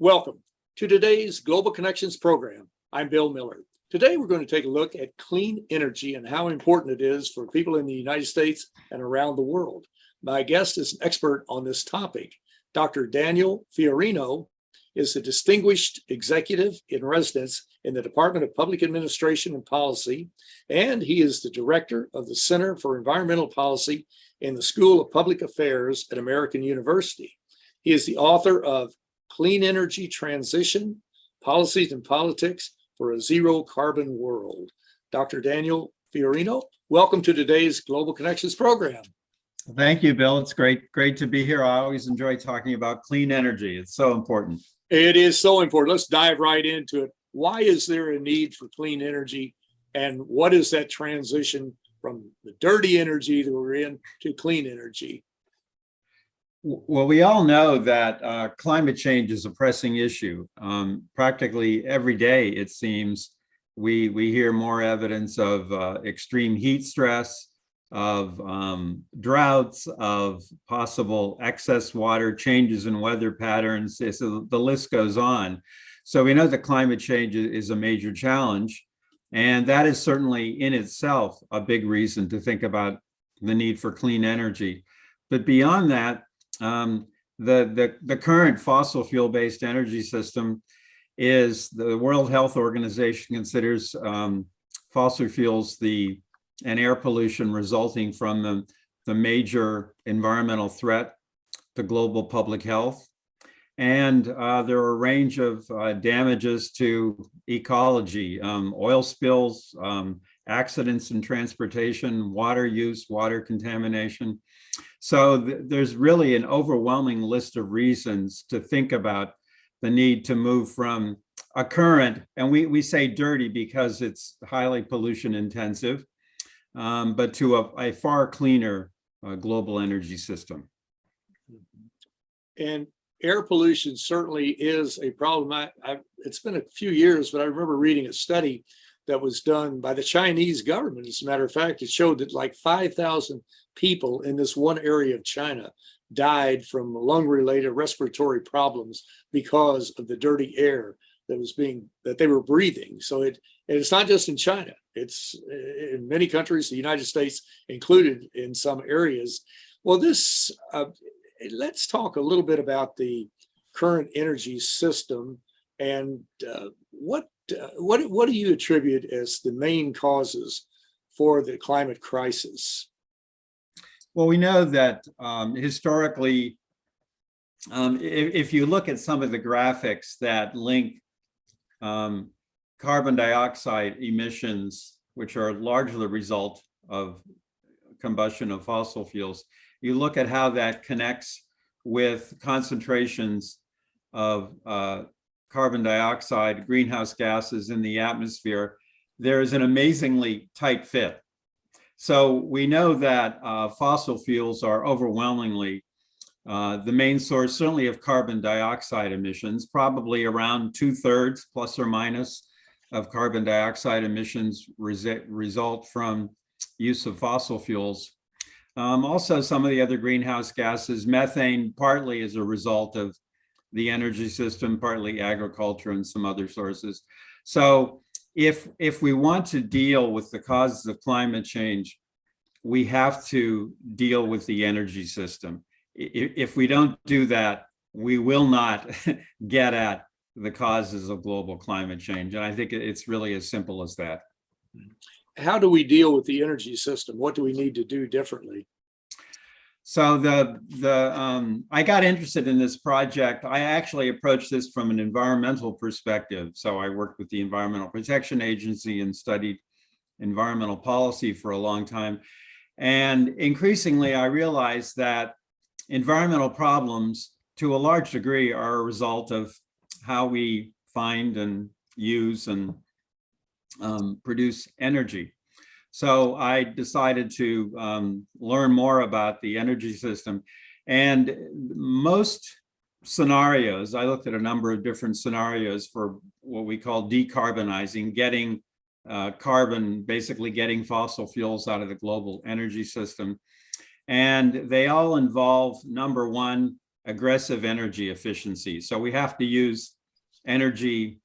Welcome to today's Global Connections program. I'm Bill Miller. Today, we're going to take a look at clean energy and how important it is for people in the United States and around the world. My guest is an expert on this topic. Dr. Daniel Fiorino is a distinguished executive in residence in the Department of Public Administration and Policy, and he is the director of the Center for Environmental Policy in the School of Public Affairs at American University. He is the author of Clean Energy Transition, Policies and Politics for a Zero Carbon World. Dr. Daniel Fiorino, welcome to today's Global Connections program. Thank you, Bill. It's great to be here. I always enjoy talking about clean energy. It's so important. It is so important. Let's dive right into it. Why is there a need for clean energy, and what is that transition from the dirty energy that we're in to clean energy? Well, we all know that climate change is a pressing issue. Practically every day, it seems, we hear more evidence of extreme heat stress, of droughts, of possible excess water, changes in weather patterns. So the list goes on. So we know that climate change is a major challenge, and that is certainly in itself a big reason to think about the need for clean energy. But beyond that, the current fossil fuel-based energy system is, the World Health Organization considers fossil fuels and air pollution resulting from the major environmental threat to global public health. And there are a range of damages to ecology, oil spills, accidents in transportation, water use, water contamination. So there's really an overwhelming list of reasons to think about the need to move from a current, and we say dirty because it's highly pollution intensive, but to a far cleaner global energy system. And air pollution certainly is a problem. It's been a few years, but I remember reading a study that was done by the Chinese government. As a matter of fact, it showed that like 5,000 people in this one area of China died from lung-related respiratory problems because of the dirty air that they were breathing. So it's not just in China. It's in many countries, the United States included in some areas. Well, let's talk a little bit about the current energy system and what do you attribute as the main causes for the climate crisis? Well, we know that historically, if you look at some of the graphics that link carbon dioxide emissions, which are largely the result of combustion of fossil fuels, you look at how that connects with concentrations of carbon dioxide, greenhouse gases in the atmosphere, there is an amazingly tight fit. So we know that fossil fuels are overwhelmingly the main source, certainly of carbon dioxide emissions. Probably around 2/3 plus or minus of carbon dioxide emissions result from use of fossil fuels. Also, some of the other greenhouse gases, methane, partly as a result of the energy system, partly agriculture and some other sources. So if we want to deal with the causes of climate change, we have to deal with the energy system. If we don't do that, we will not get at the causes of global climate change. And I think it's really as simple as that. How do we deal with the energy system? What do we need to do differently? So I got interested in this project. I actually approached this from an environmental perspective. So I worked with the Environmental Protection Agency and studied environmental policy for a long time. And increasingly, I realized that environmental problems, to a large degree, are a result of how we find and use and produce energy. So I decided to learn more about the energy system. And most scenarios, I looked at a number of different scenarios for what we call decarbonizing, getting carbon, basically getting fossil fuels out of the global energy system. And they all involve, number one, aggressive energy efficiency. So we have to use energy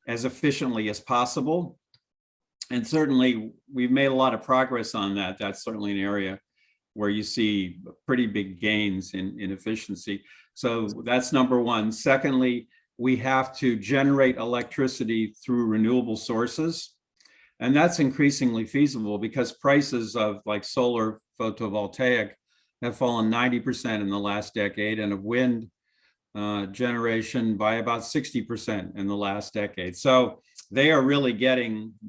as efficiently as possible. And certainly we've made a lot of progress on that. That's certainly an area where you see pretty big gains in efficiency. So that's number one. Secondly, we have to generate electricity through renewable sources. And that's increasingly feasible because prices of like solar photovoltaic have fallen 90% in the last decade, and of wind generation by about 60% in the last decade. So they are really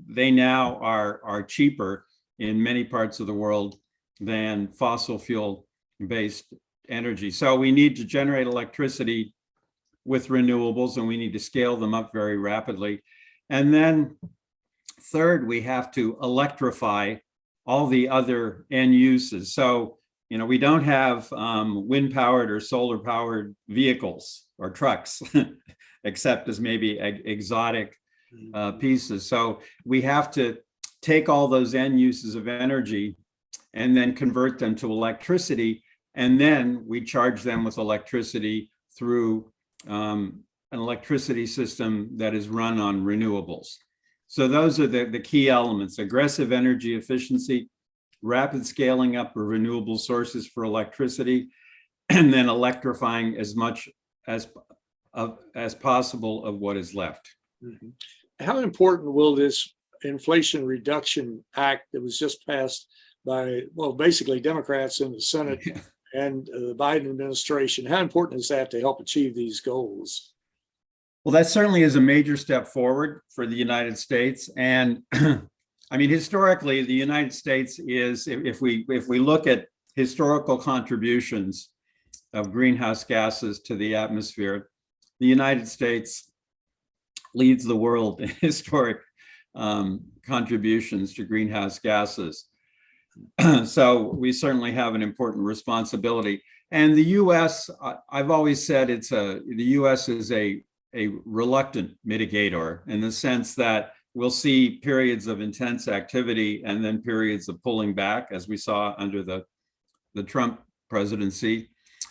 they now are cheaper in many parts of the world than fossil fuel based energy. So we need to generate electricity with renewables, and we need to scale them up very rapidly. And then third, we have to electrify all the other end uses. So, we don't have wind powered or solar powered vehicles or trucks, except as maybe exotic pieces. So we have to take all those end uses of energy and then convert them to electricity. And then we charge them with electricity through an electricity system that is run on renewables. So those are the key elements: aggressive energy efficiency, rapid scaling up of renewable sources for electricity, and then electrifying as much as possible of what is left. Mhm. How important will this Inflation Reduction Act that was just passed by, well, basically Democrats in the Senate and the Biden administration, how important is that to help achieve these goals? Well, that certainly is a major step forward for the United States. And I mean, historically, the United States is, if we look at historical contributions of greenhouse gases to the atmosphere, the United States leads the world in historic contributions to greenhouse gases. So we certainly have an important responsibility. And the U.S., I've always said the U.S. is a reluctant mitigator, in the sense that we'll see periods of intense activity and then periods of pulling back, as we saw under the Trump presidency.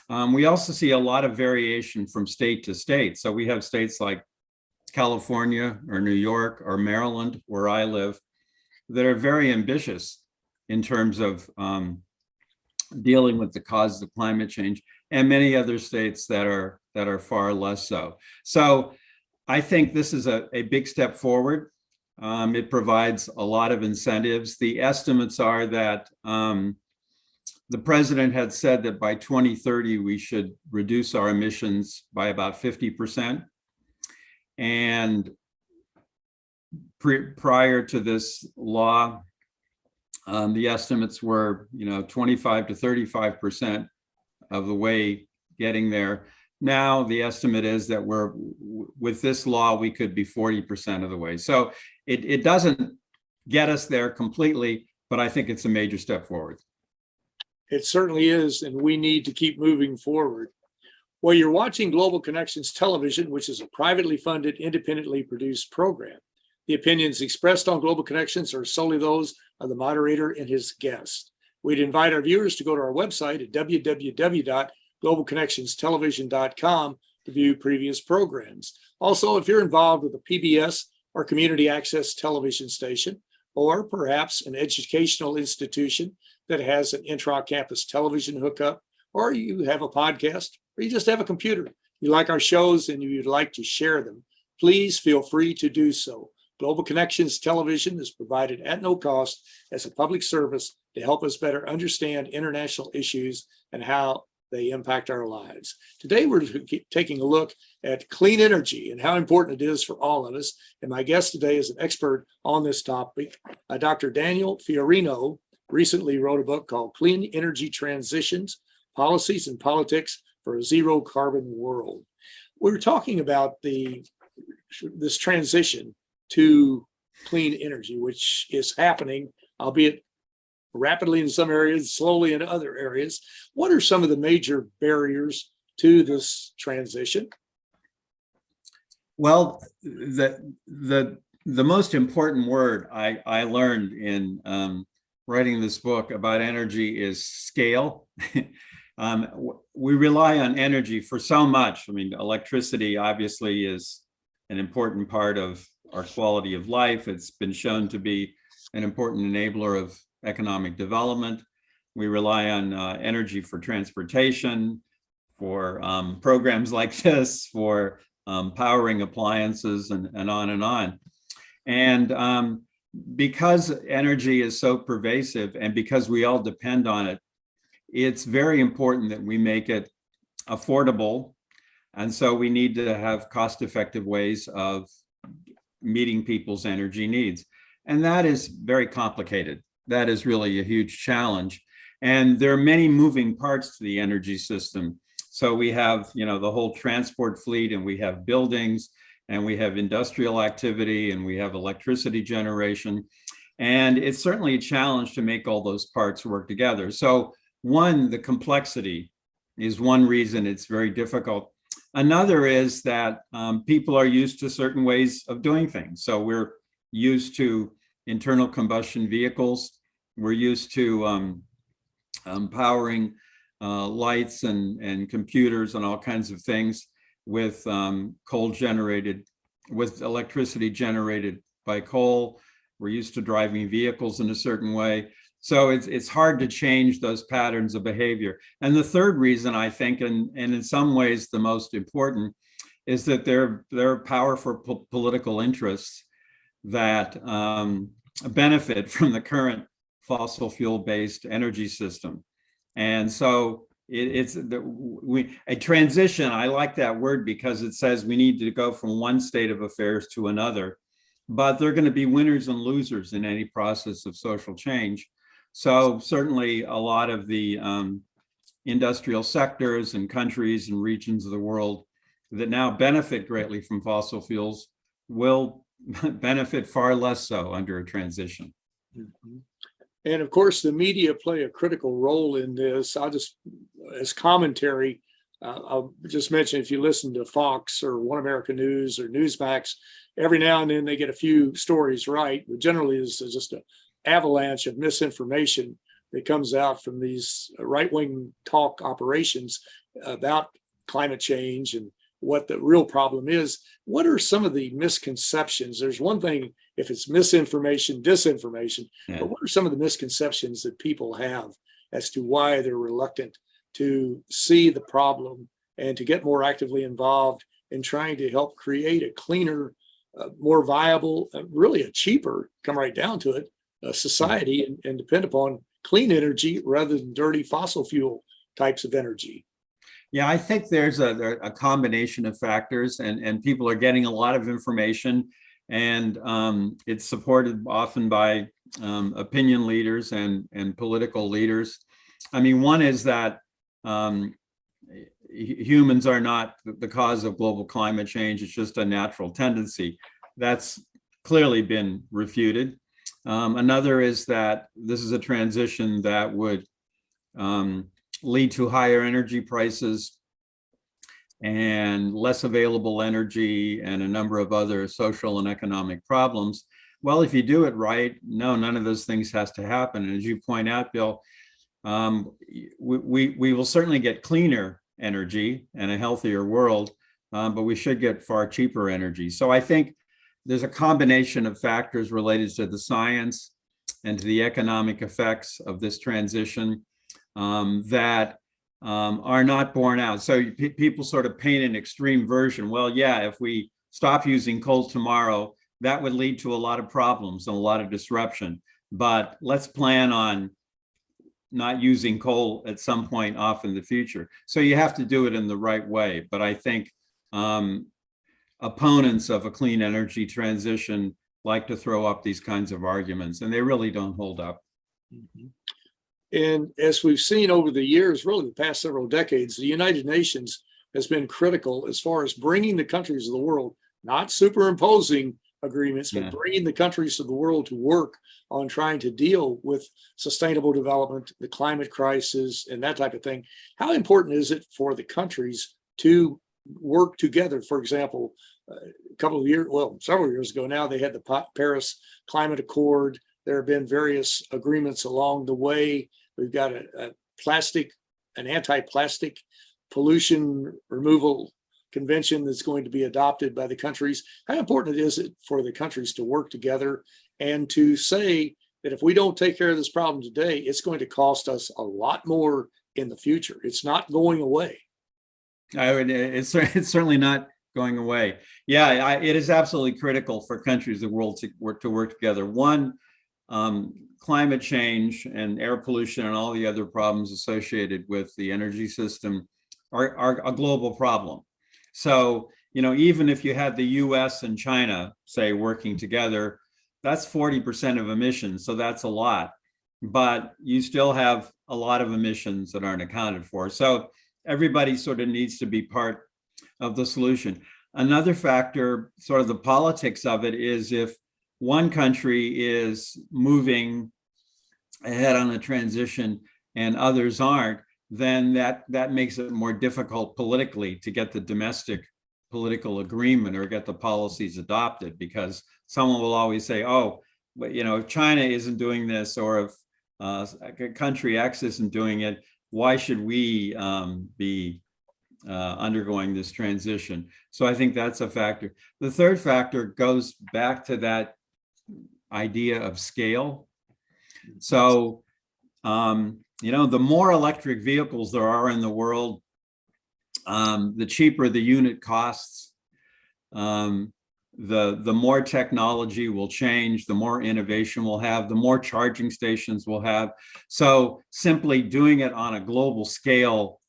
We also see a lot of variation from state to state. So we have states like California or New York or Maryland, where I live, that are very ambitious in terms of dealing with the causes of climate change, and many other states that are far less so. So I think this is a big step forward. It provides a lot of incentives. The estimates are that the president had said that by 2030, we should reduce our emissions by about 50%. And prior to this law, the estimates were, 25 to 35% of the way getting there. Now the estimate is that with this law, we could be 40% of the way. So it doesn't get us there completely, but I think it's a major step forward. It certainly is, and we need to keep moving forward. Well, you're watching Global Connections Television, which is a privately funded, independently produced program. The opinions expressed on Global Connections are solely those of the moderator and his guest. We'd invite our viewers to go to our website at www.globalconnectionstelevision.com to view previous programs. Also, if you're involved with a PBS or community access television station, or perhaps an educational institution that has an intra-campus television hookup, or you have a podcast, or you just have a computer, you like our shows and you'd like to share them, please feel free to do so. Global Connections Television is provided at no cost as a public service to help us better understand international issues and how they impact our lives. Today, we're taking a look at clean energy and how important it is for all of us. And my guest today is an expert on this topic. Dr. Daniel Fiorino recently wrote a book called Clean Energy Transitions, Policies and Politics for a Zero Carbon World. We're talking about this transition to clean energy, which is happening, albeit rapidly in some areas, slowly in other areas. What are some of the major barriers to this transition? Well, the most important word I learned in writing this book about energy is scale. We rely on energy for so much. I mean, electricity obviously is an important part of our quality of life. It's been shown to be an important enabler of economic development. We rely on energy for transportation, for programs like this, for powering appliances, and on and on. And because energy is so pervasive and because we all depend on it, it's very important that we make it affordable. And so we need to have cost-effective ways of meeting people's energy needs. And that is very complicated. That is really a huge challenge. And there are many moving parts to the energy system. So we have, the whole transport fleet, and we have buildings, and we have industrial activity, and we have electricity generation. And it's certainly a challenge to make all those parts work together. So one, the complexity is one reason it's very difficult. Another is that people are used to certain ways of doing things. So we're used to internal combustion vehicles. We're used to powering lights and computers and all kinds of things with with electricity generated by coal. We're used to driving vehicles in a certain way. So it's hard to change those patterns of behavior. And the third reason, I think, and in some ways the most important, is that there are powerful political interests that benefit from the current fossil fuel-based energy system. And so a transition, I like that word because it says we need to go from one state of affairs to another, but there are going to be winners and losers in any process of social change. So certainly a lot of the industrial sectors and countries and regions of the world that now benefit greatly from fossil fuels will benefit far less so under a transition. Mm-hmm. And of course, the media play a critical role in this. As commentary, I'll just mention, if you listen to Fox or One American News or Newsmax, every now and then they get a few stories right, but generally it's just an avalanche of misinformation that comes out from these right-wing talk operations about climate change and what the real problem is. What are some of the misconceptions? There's one thing if it's misinformation, disinformation, but what are some of the misconceptions that people have as to why they're reluctant to see the problem and to get more actively involved in trying to help create a cleaner, more viable, really a cheaper, come right down to it, society and depend upon clean energy rather than dirty fossil fuel types of energy? Yeah, I think there's a combination of factors, and people are getting a lot of information, and it's supported often by opinion leaders and political leaders. I mean, one is that humans are not the cause of global climate change. It's just a natural tendency. That's clearly been refuted. Another is that this is a transition that would lead to higher energy prices and less available energy and a number of other social and economic problems. Well, if you do it right, no, none of those things has to happen. And as you point out, Bill, we will certainly get cleaner energy and a healthier world, but we should get far cheaper energy. So I think there's a combination of factors related to the science and to the economic effects of this transition that are not borne out. So people sort of paint an extreme version. Well, yeah, if we stop using coal tomorrow, that would lead to a lot of problems and a lot of disruption. But let's plan on not using coal at some point off in the future. So you have to do it in the right way. But I think opponents of a clean energy transition like to throw up these kinds of arguments, and they really don't hold up. Mm-hmm. And as we've seen over the years, really the past several decades, the United Nations has been critical as far as bringing the countries of the world, not superimposing agreements, but bringing the countries of the world to work on trying to deal with sustainable development, the climate crisis, and that type of thing. How important is it for the countries to work together? For example, several years ago now, they had the Paris Climate Accord. There have been various agreements along the way. We've got a plastic an anti-plastic pollution removal convention that's going to be adopted by the countries. How important is it for the countries to work together and to say that if we don't take care of this problem today, it's going to cost us a lot more in the future. It's not going away. It's certainly not going away. Yeah, it is absolutely critical for countries of the world to work together. One, climate change and air pollution and all the other problems associated with the energy system are a global problem. So, even if you had the US and China, say, working together, that's 40% of emissions. So that's a lot, but you still have a lot of emissions that aren't accounted for. So everybody sort of needs to be part of the solution. Another factor, sort of the politics of it, is if one country is moving ahead on a transition and others aren't, then that makes it more difficult politically to get the domestic political agreement or get the policies adopted, because someone will always say, oh, but if China isn't doing this, or if country X isn't doing it, why should we be undergoing this transition? So I think that's a factor. The third factor goes back to that idea of scale. So, the more electric vehicles there are in the world, the cheaper the unit costs, the more technology will change, the more innovation we'll have, the more charging stations we'll have. So simply doing it on a global scale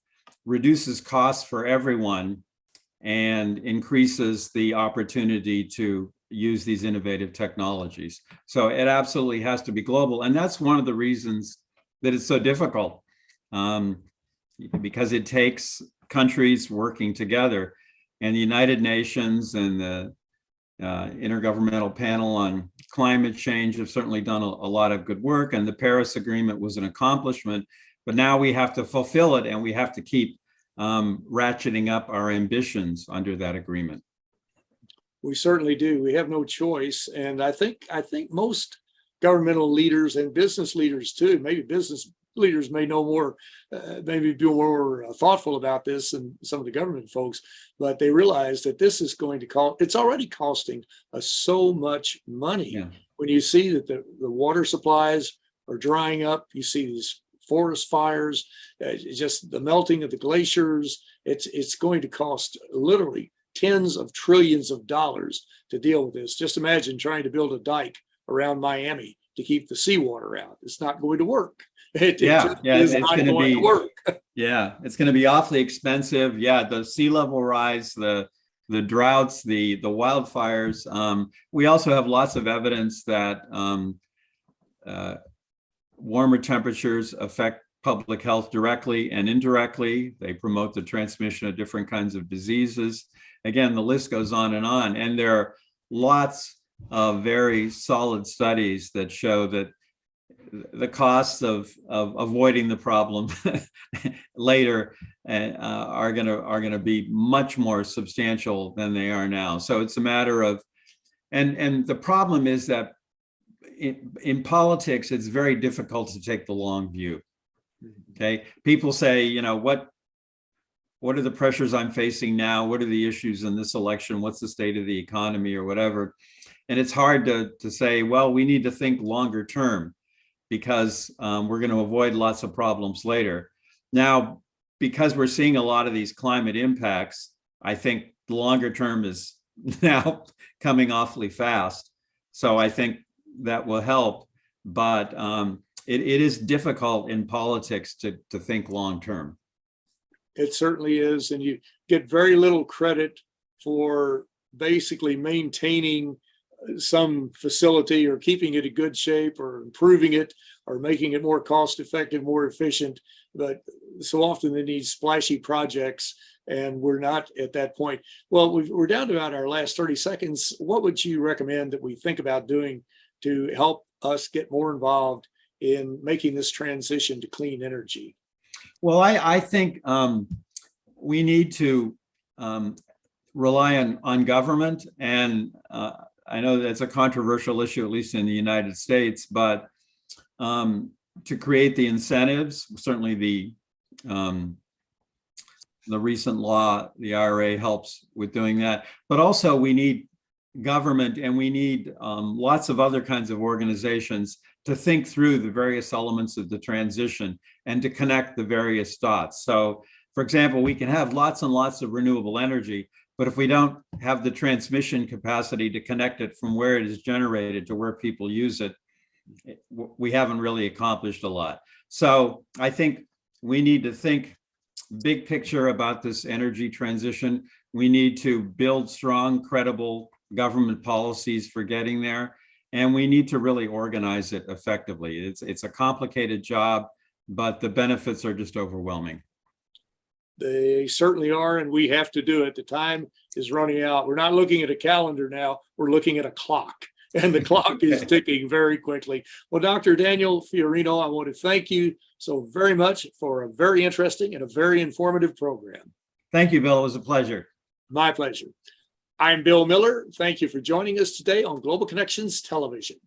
reduces costs for everyone and increases the opportunity to use these innovative technologies. So it absolutely has to be global. And that's one of the reasons that it's so difficult, because it takes countries working together. And the United Nations and the Intergovernmental Panel on Climate Change have certainly done a lot of good work. And the Paris Agreement was an accomplishment, but now we have to fulfill it, and we have to keep ratcheting up our ambitions under that agreement. We certainly do. We have no choice. And I think most governmental leaders and business leaders too, maybe business leaders may know more, maybe be more thoughtful about this than some of the government folks, but they realize that this is going to cost, it's already costing us so much money. Yeah. When you see that the water supplies are drying up, you see these forest fires, just the melting of the glaciers, it's going to cost literally tens of trillions of dollars to deal with this. Just imagine trying to build a dike around Miami to keep the seawater out. It's not going to work. It's going to work. Yeah, it's going to be awfully expensive. Yeah, the sea level rise, the droughts, the wildfires. We also have lots of evidence that warmer temperatures affect public health directly and indirectly. They promote the transmission of different kinds of diseases. Again, the list goes on. And there are lots of very solid studies that show that the costs of avoiding the problem later are going to be much more substantial than they are now. So it's a matter of, and the problem is that in politics, it's very difficult to take the long view. Okay, people say, what are the pressures I'm facing now? What are the issues in this election? What's the state of the economy or whatever? And it's hard to say, well, we need to think longer term, because we're going to avoid lots of problems later. Now, because we're seeing a lot of these climate impacts, I think the longer term is now coming awfully fast. So I think that will help, but it is difficult in politics to think long term. It certainly is, and you get very little credit for basically maintaining some facility or keeping it in good shape or improving it or making it more cost effective, more efficient. But so often they need splashy projects, and we're not at that point. Well, we're down to about our last 30 seconds. What would you recommend that we think about doing to help us get more involved in making this transition to clean energy? Well, I think we need to rely on government, and I know that's a controversial issue, at least in the United States, but to create the incentives, certainly the The recent law, the IRA, helps with doing that. But also we need government, and we need lots of other kinds of organizations to think through the various elements of the transition and to connect the various dots. So, for example, we can have lots and lots of renewable energy, but if we don't have the transmission capacity to connect it from where it is generated to where people use it, we haven't really accomplished a lot. So I think we need to think big picture about this energy transition. We need to build strong, credible government policies for getting there, and we need to really organize it effectively. It's a complicated job, but the benefits are just overwhelming. They certainly are, and we have to do it. The time is running out. We're not looking at a calendar now. We're looking at a clock, and the clock is ticking very quickly. Well, Dr. Daniel Fiorino, I want to thank you so very much for a very interesting and a very informative program. Thank you, Bill. It was a pleasure. My pleasure. I'm Bill Miller. Thank you for joining us today on Global Connections Television.